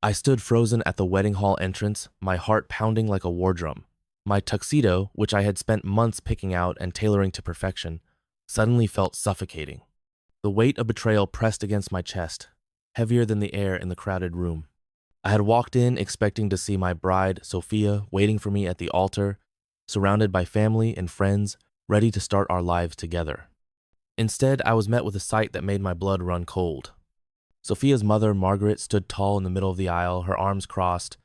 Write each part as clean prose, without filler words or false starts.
I stood frozen at the wedding hall entrance, my heart pounding like a war drum. My tuxedo, which I had spent months picking out and tailoring to perfection, suddenly felt suffocating. The weight of betrayal pressed against my chest, heavier than the air in the crowded room. I had walked in expecting to see my bride, Sophia, waiting for me at the altar, surrounded by family and friends, ready to start our lives together. Instead, I was met with a sight that made my blood run cold. Sophia's mother, Margaret, stood tall in the middle of the aisle, her arms crossed,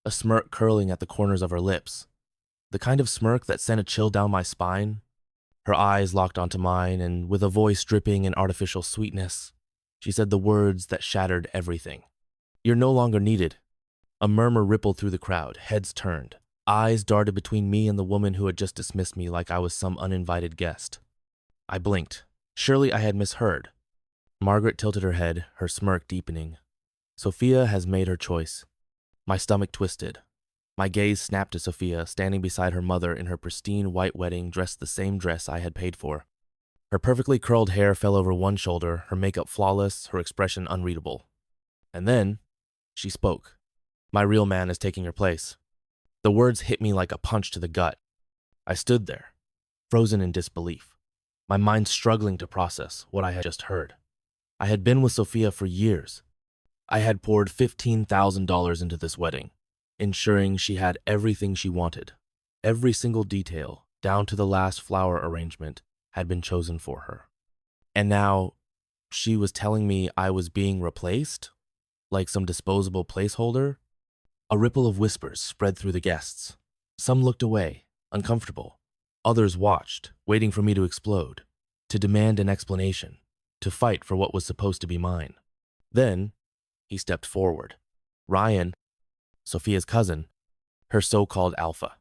a smirk curling at the corners of her lips. The kind of smirk that sent a chill down my spine. Her eyes locked onto mine, and with a voice dripping in artificial sweetness, she said the words that shattered everything. "You're no longer needed." A murmur rippled through the crowd, heads turned. Eyes darted between me and the woman who had just dismissed me like I was some uninvited guest. I blinked. Surely I had misheard. Margaret tilted her head, her smirk deepening. Sophia has made her choice. My stomach twisted. My gaze snapped to Sophia, standing beside her mother in her pristine white wedding dress, the same dress I had paid for. Her perfectly curled hair fell over one shoulder, her makeup flawless, her expression unreadable. And then, she spoke. "My real man is taking your place." The words hit me like a punch to the gut. I stood there, frozen in disbelief, my mind struggling to process what I had just heard. I had been with Sophia for years. I had poured $15,000 into this wedding, ensuring she had everything she wanted. Every single detail, down to the last flower arrangement, had been chosen for her. And now, she was telling me I was being replaced? Like some disposable placeholder? A ripple of whispers spread through the guests. Some looked away, uncomfortable. Others watched, waiting for me to explode, to demand an explanation, to fight for what was supposed to be mine. Then, he stepped forward. Ryan, Sophia's cousin, her so-called alpha.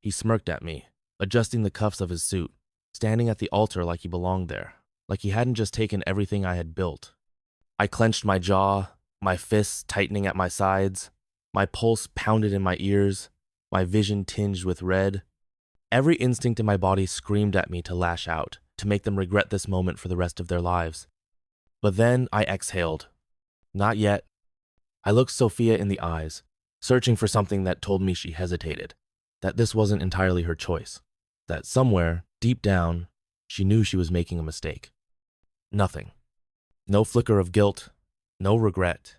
He smirked at me, adjusting the cuffs of his suit, standing at the altar like he belonged there, like he hadn't just taken everything I had built. I clenched my jaw, my fists tightening at my sides. My pulse pounded in my ears, my vision tinged with red. Every instinct in my body screamed at me to lash out, to make them regret this moment for the rest of their lives. But then I exhaled. Not yet. I looked Sophia in the eyes, searching for something that told me she hesitated, that this wasn't entirely her choice, that somewhere, deep down, she knew she was making a mistake. Nothing. No flicker of guilt, no regret.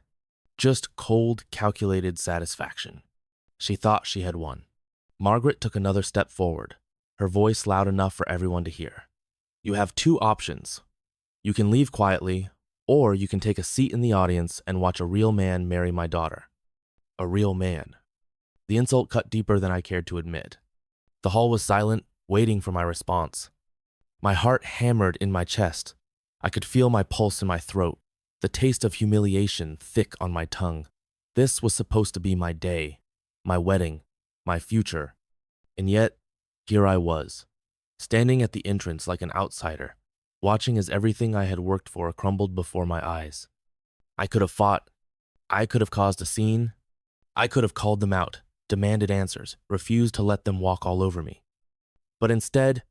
Just cold, calculated satisfaction. She thought she had won. Margaret took another step forward, her voice loud enough for everyone to hear. "You have two options. You can leave quietly, or you can take a seat in the audience and watch a real man marry my daughter." A real man. The insult cut deeper than I cared to admit. The hall was silent, waiting for my response. My heart hammered in my chest. I could feel my pulse in my throat, the taste of humiliation thick on my tongue. This was supposed to be my day, my wedding, my future. And yet, here I was, standing at the entrance like an outsider, watching as everything I had worked for crumbled before my eyes. I could have fought. I could have caused a scene. I could have called them out, demanded answers, refused to let them walk all over me. But instead,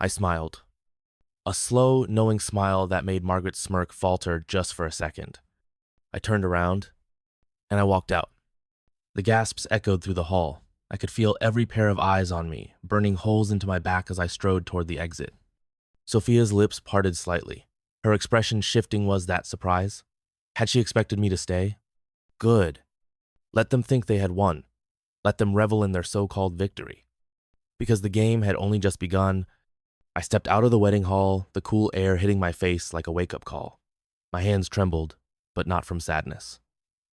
I smiled. A slow, knowing smile that made Margaret's smirk falter just for a second. I turned around, and I walked out. The gasps echoed through the hall. I could feel every pair of eyes on me, burning holes into my back as I strode toward the exit. Sophia's lips parted slightly. Her expression shifting. Was that surprise? Had she expected me to stay? Good. Let them think they had won. Let them revel in their so-called victory. Because the game had only just begun, I stepped out of the wedding hall, the cool air hitting my face like a wake-up call. My hands trembled, but not from sadness,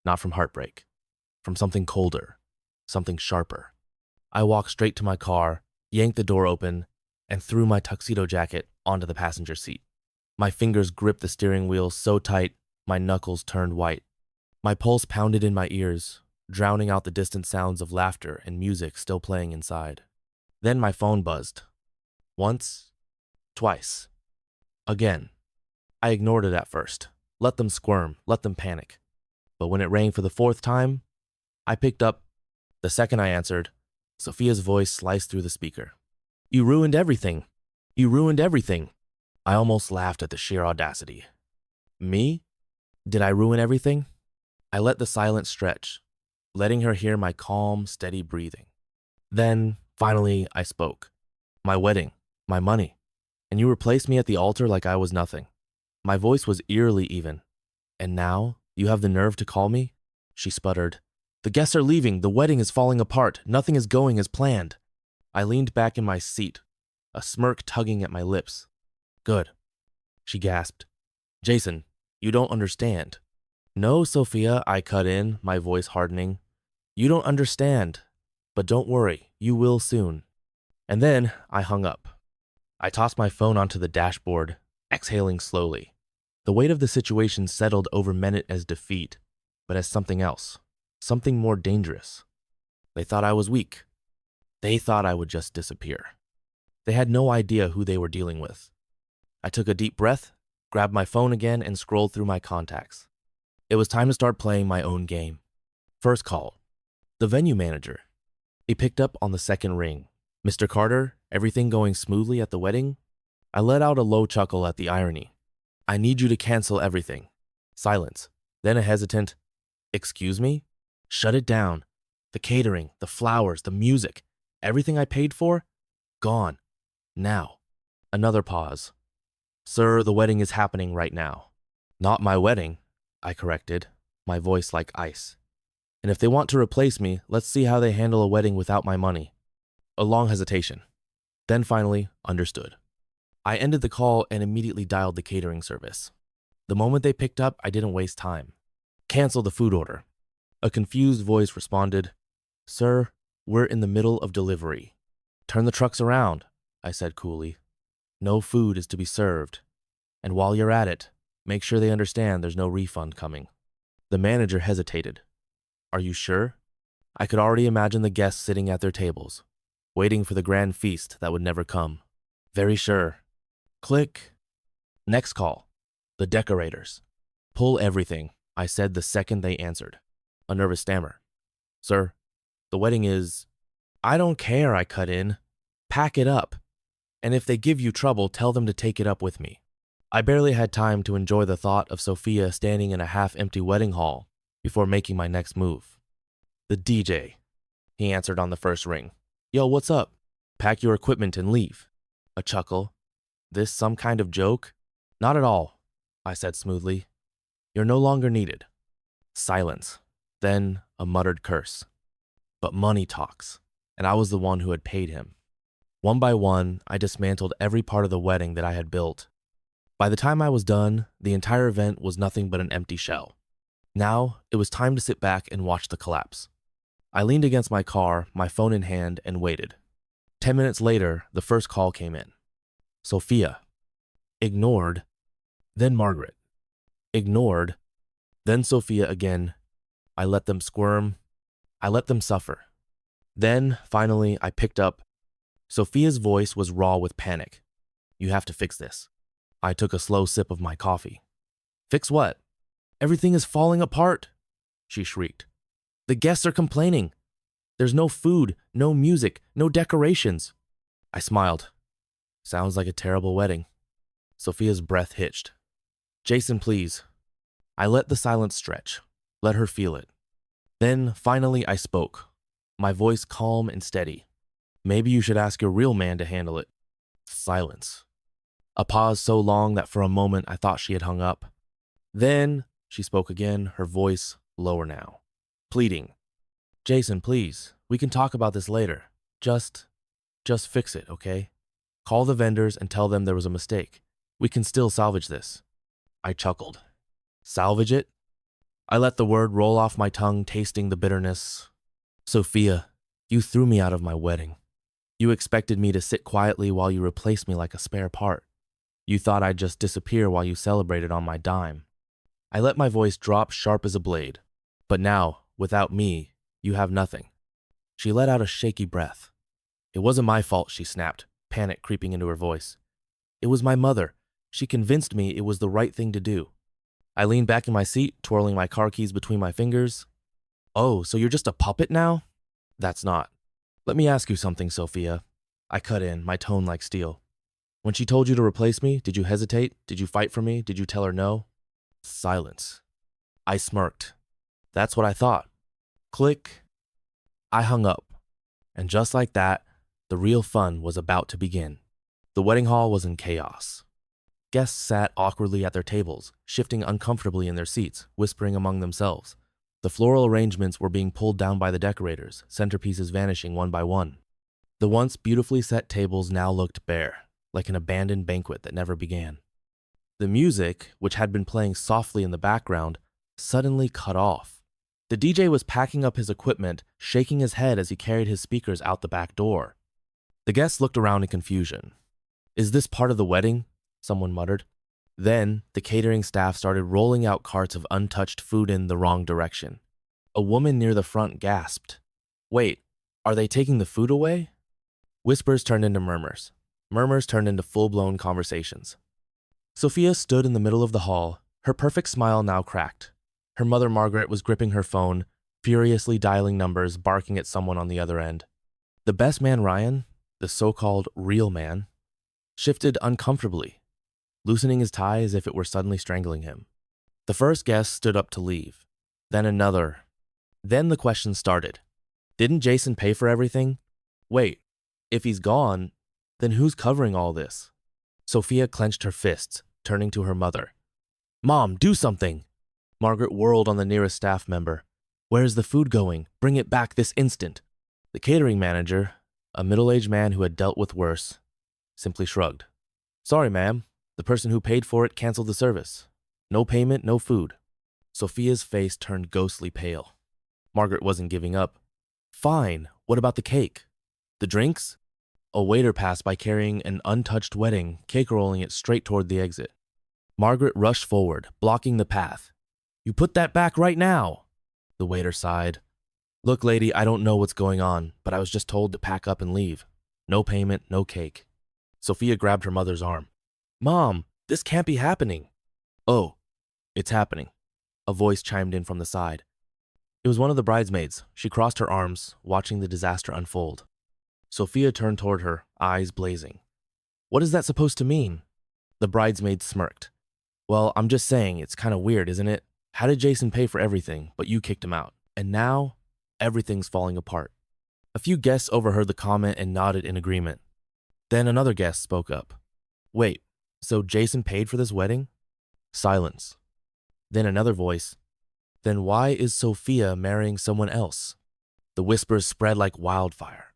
not from heartbreak, from something colder, something sharper. I walked straight to my car, yanked the door open, and threw my tuxedo jacket onto the passenger seat. My fingers gripped the steering wheel so tight, my knuckles turned white. My pulse pounded in my ears, drowning out the distant sounds of laughter and music still playing inside. Then my phone buzzed. Once, twice, again. I ignored it at first, let them squirm, let them panic. But when it rang for the fourth time, I picked up. The second I answered, Sophia's voice sliced through the speaker. "You ruined everything. You ruined everything." I almost laughed at the sheer audacity. Me? Did I ruin everything? I let the silence stretch, letting her hear my calm, steady breathing. Then, finally, I spoke. My wedding, my money, and you replaced me at the altar like I was nothing. My voice was eerily even. And now, you have the nerve to call me? She sputtered. The guests are leaving, the wedding is falling apart, nothing is going as planned. I leaned back in my seat, a smirk tugging at my lips. Good, she gasped. Jason, you don't understand. No, Sophia, I cut in, my voice hardening. You don't understand. But don't worry, you will soon. And then I hung up. I tossed my phone onto the dashboard, exhaling slowly. The weight of the situation settled over meant it as defeat, but as something else, something more dangerous. They thought I was weak. They thought I would just disappear. They had no idea who they were dealing with. I took a deep breath, grabbed my phone again, and scrolled through my contacts. It was time to start playing my own game. First call. The venue manager. He picked up on the second ring. Mr. Carter, everything going smoothly at the wedding? I let out a low chuckle at the irony. I need you to cancel everything. Silence. Then a hesitant, excuse me? Shut it down. The catering, the flowers, the music, everything I paid for? Gone. Now. Another pause. Sir, the wedding is happening right now. Not my wedding, I corrected, my voice like ice. And if they want to replace me, let's see how they handle a wedding without my money. A long hesitation. Then finally, understood. I ended the call and immediately dialed the catering service. The moment they picked up, I didn't waste time. Cancel the food order. A confused voice responded, Sir, we're in the middle of delivery. Turn the trucks around, I said coolly. No food is to be served. And while you're at it, make sure they understand there's no refund coming. The manager hesitated. Are you sure? I could already imagine the guests sitting at their tables, waiting for the grand feast that would never come. Very sure. Click. Next call. The decorators. Pull everything, I said the second they answered. A nervous stammer. Sir, the wedding is... I don't care, I cut in. Pack it up. And if they give you trouble, tell them to take it up with me. I barely had time to enjoy the thought of Sophia standing in a half-empty wedding hall before making my next move. The DJ. He answered on the first ring. Yo, what's up? Pack your equipment and leave. A chuckle. This some kind of joke? Not at all, I said smoothly. You're no longer needed. Silence. Then a muttered curse. But money talks, and I was the one who had paid him. One by one, I dismantled every part of the wedding that I had built. By the time I was done, the entire event was nothing but an empty shell. Now, it was time to sit back and watch the collapse. I leaned against my car, my phone in hand, and waited. 10 minutes later, the first call came in. Sophia. Ignored. Then Margaret. Ignored. Then Sophia again. I let them squirm. I let them suffer. Then, finally, I picked up. Sophia's voice was raw with panic. You have to fix this. I took a slow sip of my coffee. Fix what? Everything is falling apart, she shrieked. The guests are complaining. There's no food, no music, no decorations. I smiled. Sounds like a terrible wedding. Sophia's breath hitched. Jason, please. I let the silence stretch. Let her feel it. Then, finally, I spoke, my voice calm and steady. Maybe you should ask your real man to handle it. Silence. A pause so long that for a moment I thought she had hung up. Then she spoke again, her voice lower now, pleading. Jason, please, we can talk about this later. Just fix it, okay? Call the vendors and tell them there was a mistake. We can still salvage this. I chuckled. Salvage it? I let the word roll off my tongue, tasting the bitterness. Sophia, you threw me out of my wedding. You expected me to sit quietly while you replaced me like a spare part. You thought I'd just disappear while you celebrated on my dime. I let my voice drop sharp as a blade. But now, without me, you have nothing. She let out a shaky breath. It wasn't my fault, she snapped, panic creeping into her voice. It was my mother. She convinced me it was the right thing to do. I leaned back in my seat, twirling my car keys between my fingers. Oh, so you're just a puppet now? That's not. Let me ask you something, Sophia. I cut in, my tone like steel. When she told you to replace me, did you hesitate? Did you fight for me? Did you tell her no? Silence. I smirked. That's what I thought. Click. I hung up. And just like that, the real fun was about to begin. The wedding hall was in chaos. Guests sat awkwardly at their tables, shifting uncomfortably in their seats, whispering among themselves. The floral arrangements were being pulled down by the decorators, centerpieces vanishing one by one. The once beautifully set tables now looked bare, like an abandoned banquet that never began. The music, which had been playing softly in the background, suddenly cut off. The DJ was packing up his equipment, shaking his head as he carried his speakers out the back door. The guests looked around in confusion. "Is this part of the wedding?" someone muttered. Then, the catering staff started rolling out carts of untouched food in the wrong direction. A woman near the front gasped, "Wait, are they taking the food away?" Whispers turned into murmurs. Murmurs turned into full-blown conversations. Sophia stood in the middle of the hall, her perfect smile now cracked. Her mother Margaret was gripping her phone, furiously dialing numbers, barking at someone on the other end. The best man Ryan, the so-called real man, shifted uncomfortably, loosening his tie as if it were suddenly strangling him. The first guest stood up to leave. Then another. Then the question started. Didn't Jason pay for everything? Wait, if he's gone, then who's covering all this? Sophia clenched her fists, turning to her mother. "Mom, do something!" Margaret whirled on the nearest staff member. "Where is the food going? Bring it back this instant." The catering manager, a middle-aged man who had dealt with worse, simply shrugged. "Sorry, ma'am. The person who paid for it canceled the service. No payment, no food." Sophia's face turned ghostly pale. Margaret wasn't giving up. "Fine. What about the cake? The drinks?" A waiter passed by carrying an untouched wedding, cake rolling it straight toward the exit. Margaret rushed forward, blocking the path. "You put that back right now!" The waiter sighed. "Look, lady, I don't know what's going on, but I was just told to pack up and leave. No payment, no cake." Sophia grabbed her mother's arm. "Mom, this can't be happening." "Oh, it's happening," a voice chimed in from the side. It was one of the bridesmaids. She crossed her arms, watching the disaster unfold. Sophia turned toward her, eyes blazing. "What is that supposed to mean?" The bridesmaid smirked. "Well, I'm just saying, it's kind of weird, isn't it? How did Jason pay for everything, but you kicked him out? And now, everything's falling apart." A few guests overheard the comment and nodded in agreement. Then another guest spoke up. "Wait, so Jason paid for this wedding?" Silence. Then another voice. "Then why is Sophia marrying someone else?" The whispers spread like wildfire.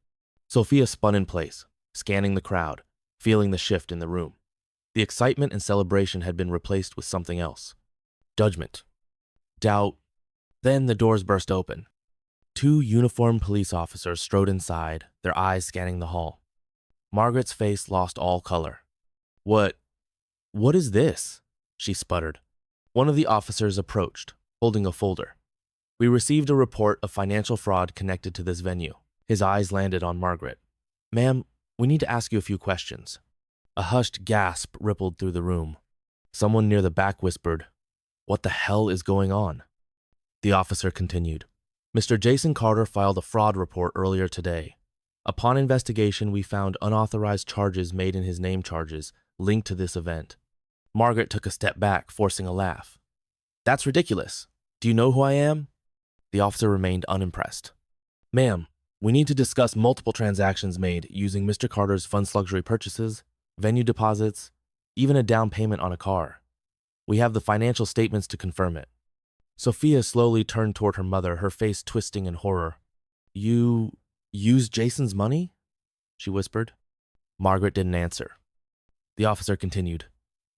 Sophia spun in place, scanning the crowd, feeling the shift in the room. The excitement and celebration had been replaced with something else. Judgment. Doubt. Then the doors burst open. Two uniformed police officers strode inside, their eyes scanning the hall. Margaret's face lost all color. What is this?" she sputtered. One of the officers approached, holding a folder. "We received a report of financial fraud connected to this venue." His eyes landed on Margaret. "Ma'am, we need to ask you a few questions." A hushed gasp rippled through the room. Someone near the back whispered, "What the hell is going on?" The officer continued. "Mr. Jason Carter filed a fraud report earlier today. Upon investigation, we found unauthorized charges made in his name charges linked to this event." Margaret took a step back, forcing a laugh. "That's ridiculous. Do you know who I am?" The officer remained unimpressed. "Ma'am, we need to discuss multiple transactions made using Mr. Carter's funds luxury purchases, venue deposits, even a down payment on a car. We have the financial statements to confirm it." Sophia slowly turned toward her mother, her face twisting in horror. "You used Jason's money?" she whispered. Margaret didn't answer. The officer continued.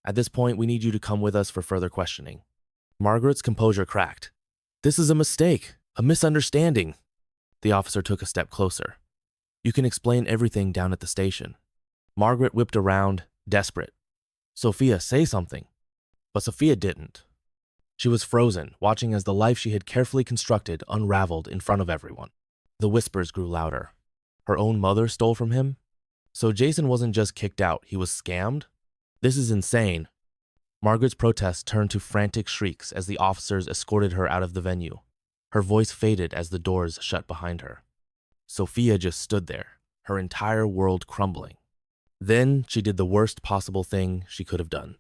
"At this point, we need you to come with us for further questioning." Margaret's composure cracked. "This is a mistake, a misunderstanding." The officer took a step closer. "You can explain everything down at the station." Margaret whipped around, desperate. "Sophia, say something." But Sophia didn't. She was frozen, watching as the life she had carefully constructed unraveled in front of everyone. The whispers grew louder. Her own mother stole from him? So Jason wasn't just kicked out, he was scammed? This is insane. Margaret's protest turned to frantic shrieks as the officers escorted her out of the venue. Her voice faded as the doors shut behind her. Sophia just stood there, her entire world crumbling. Then she did the worst possible thing she could have done.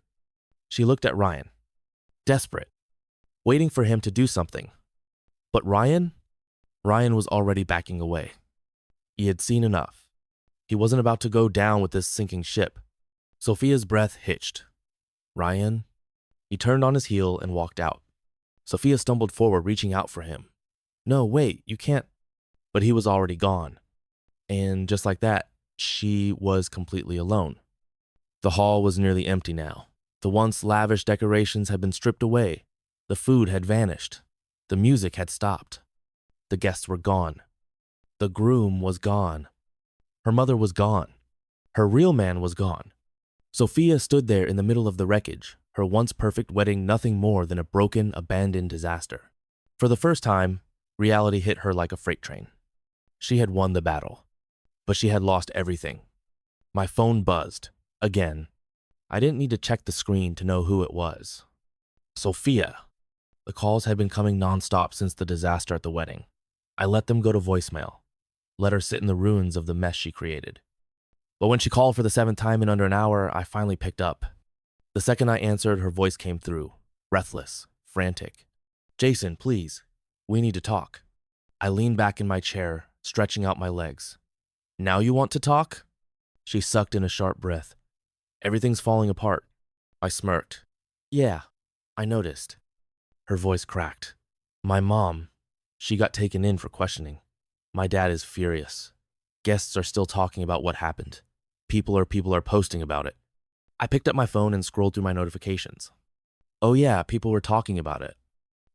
She looked at Ryan, desperate, waiting for him to do something. But Ryan was already backing away. He had seen enough. He wasn't about to go down with this sinking ship. Sophia's breath hitched. Ryan? He turned on his heel and walked out. Sophia stumbled forward, reaching out for him. No, wait, you can't. But he was already gone. And just like that, she was completely alone. The hall was nearly empty now. The once lavish decorations had been stripped away. The food had vanished. The music had stopped. The guests were gone. The groom was gone. Her mother was gone. Her real man was gone. Sophia stood there in the middle of the wreckage, her once perfect wedding nothing more than a broken, abandoned disaster. For the first time, reality hit her like a freight train. She had won the battle, but she had lost everything. My phone buzzed, again. I didn't need to check the screen to know who it was. Sophia. The calls had been coming nonstop since the disaster at the wedding. I let them go to voicemail, let her sit in the ruins of the mess she created. But when she called for the 7th time in under an hour, I finally picked up. The second I answered, her voice came through, breathless, frantic. Jason, please, we need to talk. I leaned back in my chair, stretching out my legs. Now you want to talk? She sucked in a sharp breath. Everything's falling apart. I smirked. Yeah, I noticed. Her voice cracked. My mom, she got taken in for questioning. My dad is furious. Guests are still talking about what happened. People are posting about it. I picked up my phone and scrolled through my notifications. Oh yeah, people were talking about it.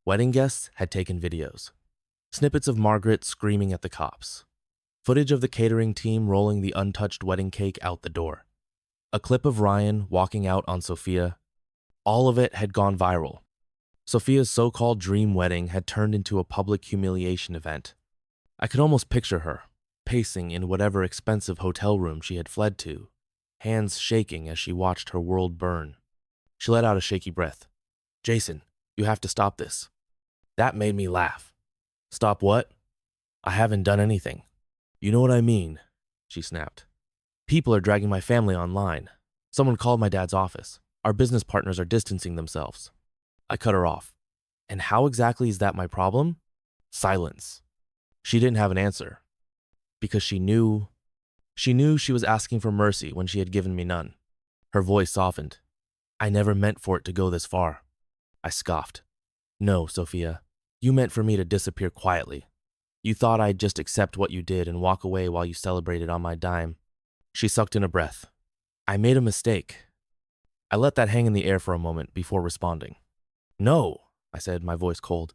Wedding guests had taken videos. Snippets of Margaret screaming at the cops. Footage of the catering team rolling the untouched wedding cake out the door. A clip of Ryan walking out on Sophia. All of it had gone viral. Sophia's so-called dream wedding had turned into a public humiliation event. I could almost picture her, pacing in whatever expensive hotel room she had fled to, hands shaking as she watched her world burn. She let out a shaky breath. Jason, you have to stop this. That made me laugh. Stop what? I haven't done anything. You know what I mean, she snapped. People are dragging my family online. Someone called my dad's office. Our business partners are distancing themselves. I cut her off. And how exactly is that my problem? Silence. She didn't have an answer. Because she knew she was asking for mercy when she had given me none. Her voice softened. I never meant for it to go this far. I scoffed. No, Sophia. You meant for me to disappear quietly. You thought I'd just accept what you did and walk away while you celebrated on my dime. She sucked in a breath. I made a mistake. I let that hang in the air for a moment before responding. No, I said, my voice cold.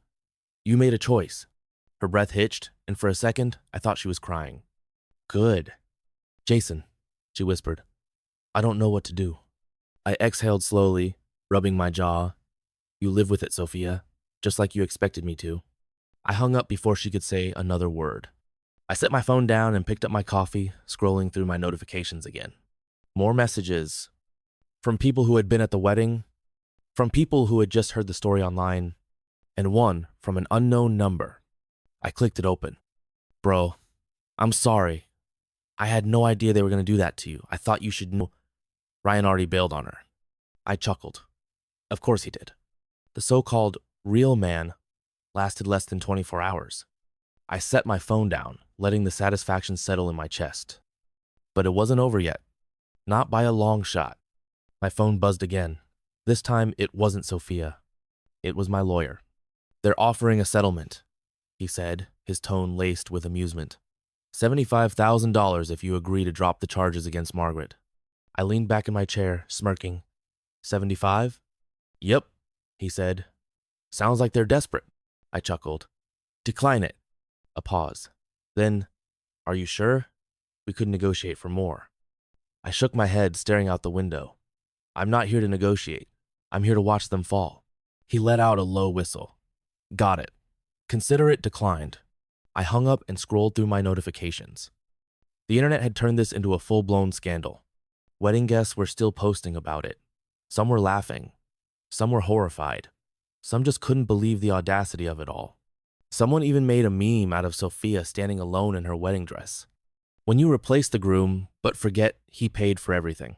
You made a choice. Her breath hitched, and for a second, I thought she was crying. Good. Jason, she whispered. I don't know what to do. I exhaled slowly, rubbing my jaw. You live with it, Sophia, just like you expected me to. I hung up before she could say another word. I set my phone down and picked up my coffee, scrolling through my notifications again. More messages. From people who had been at the wedding, from people who had just heard the story online, and one from an unknown number. I clicked it open. Bro, I'm sorry. I had no idea they were going to do that to you. I thought you should know. Ryan already bailed on her. I chuckled. Of course he did. The so-called real man lasted less than 24 hours. I set my phone down, letting the satisfaction settle in my chest. But it wasn't over yet. Not by a long shot. My phone buzzed again. This time, it wasn't Sophia. It was my lawyer. They're offering a settlement, he said, his tone laced with amusement. $75,000 if you agree to drop the charges against Margaret. I leaned back in my chair, smirking. 75? Yep, he said. Sounds like they're desperate. I chuckled. Decline it. A pause. Then, are you sure? We could negotiate for more. I shook my head, staring out the window. I'm not here to negotiate. I'm here to watch them fall. He let out a low whistle. Got it. Consider it declined. I hung up and scrolled through my notifications. The internet had turned this into a full-blown scandal. Wedding guests were still posting about it. Some were laughing. Some were horrified. Some just couldn't believe the audacity of it all. Someone even made a meme out of Sophia standing alone in her wedding dress. When you replace the groom, but forget he paid for everything.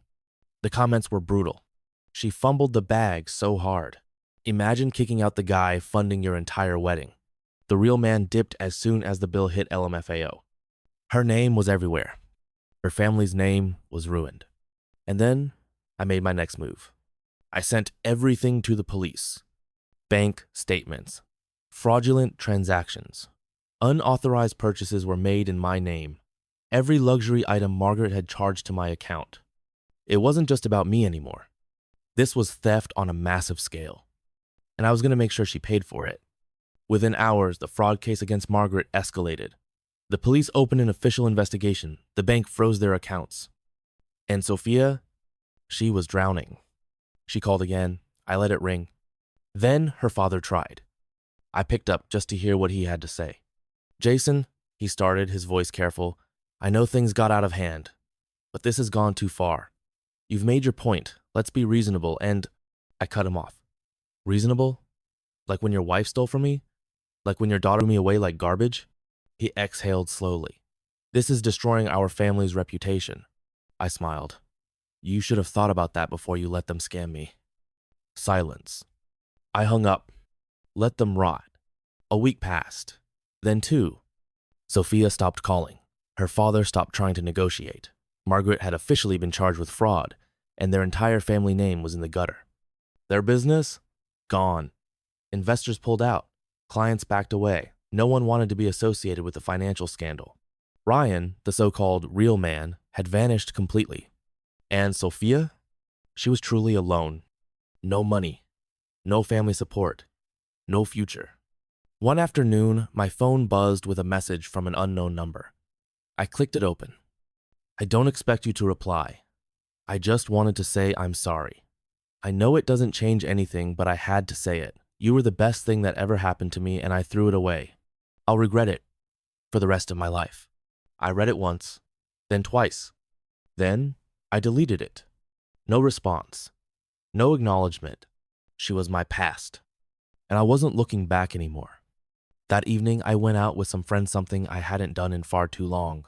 The comments were brutal. She fumbled the bag so hard. Imagine kicking out the guy funding your entire wedding. The real man dipped as soon as the bill hit LMFAO. Her name was everywhere. Her family's name was ruined. And then I made my next move. I sent everything to the police. Bank statements, fraudulent transactions, unauthorized purchases were made in my name. Every luxury item Margaret had charged to my account. It wasn't just about me anymore. This was theft on a massive scale. And I was going to make sure she paid for it. Within hours, the fraud case against Margaret escalated. The police opened an official investigation. The bank froze their accounts. And Sophia, she was drowning. She called again. I let it ring. Then her father tried. I picked up just to hear what he had to say. Jason, he started, his voice careful, I know things got out of hand, but this has gone too far. You've made your point. Let's be reasonable. And I cut him off. Reasonable? Like when your wife stole from me? Like when your daughter threw me away like garbage? He exhaled slowly. This is destroying our family's reputation. I smiled. You should have thought about that before you let them scam me. Silence. I hung up. Let them rot. A week passed. Then 2. Sophia stopped calling. Her father stopped trying to negotiate. Margaret had officially been charged with fraud, and their entire family name was in the gutter. Their business? Gone. Investors pulled out. Clients backed away. No one wanted to be associated with the financial scandal. Ryan, the so-called real man, had vanished completely. And Sophia? She was truly alone. No money. No family support. No future. One afternoon, my phone buzzed with a message from an unknown number. I clicked it open. I don't expect you to reply. I just wanted to say I'm sorry. I know it doesn't change anything, but I had to say it. You were the best thing that ever happened to me, and I threw it away. I'll regret it for the rest of my life. I read it once, then twice. Then I deleted it. No response. No acknowledgement. She was my past. And I wasn't looking back anymore. That evening, I went out with some friends, something I hadn't done in far too long.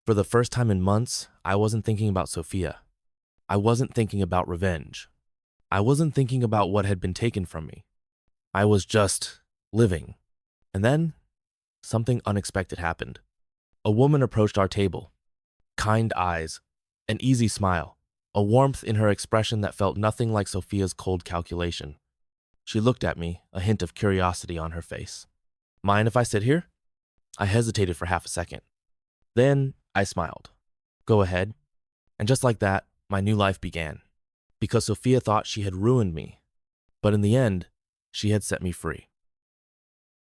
For the first time in months, I wasn't thinking about Sophia. I wasn't thinking about revenge. I wasn't thinking about what had been taken from me. I was just living. And then, something unexpected happened. A woman approached our table. Kind eyes, an easy smile, a warmth in her expression that felt nothing like Sophia's cold calculation. She looked at me, a hint of curiosity on her face. Mind if I sit here? I hesitated for half a second. Then I smiled. Go ahead. And just like that, my new life began. Because Sophia thought she had ruined me. But in the end, she had set me free.